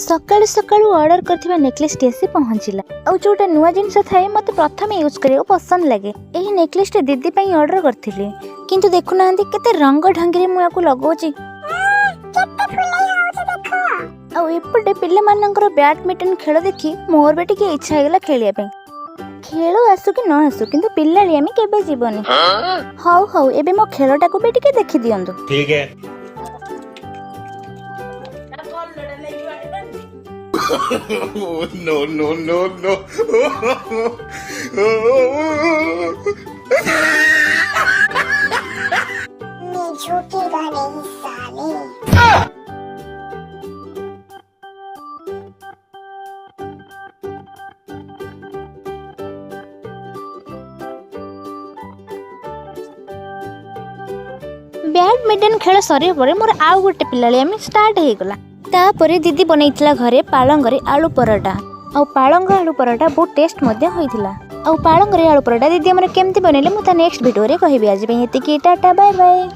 सकाळु सकाळु order करथिबा necklace T आसी पहुंचिला और जोटा नुआ जिंस थाए मते प्रथम यूज करियो पसंद लागे। एही नेकलेस टे दीदी पई ऑर्डर करथिले किंतु देखु नांदी केते रंग ढंगरे मु याकू लगोची। आ एपटे पिल्ले मानकर बैडमिंटन खेल देखि मोर बे टिके इच्छा हेगला खेलिया पे। खेल आसु कि न आसु किंतु पिल्लाली आमी केबे जीवनी। हाउ हाउ एबे मो खेलटा को बे टिके देखि दियंदु। ठीक है। no no no no मैं झूठेगा नहीं साले। बैडमिंटन खेल सरिया परे मोर आउ गोटे पिल्लाली आमी स्टार्ट हे गला। तापरे दीदी बनैथिला घरे पालंगरे आलू पराठा और पालंग आलू पराठा बहुत टेस्ट मध्य होइथिला। और पालंगरे आलू पराठा दीदी हमरे केमती बनैले मु ता नेक्स्ट वीडियो रे कहबी। आज पे एतिकी टाटा बाय बाय।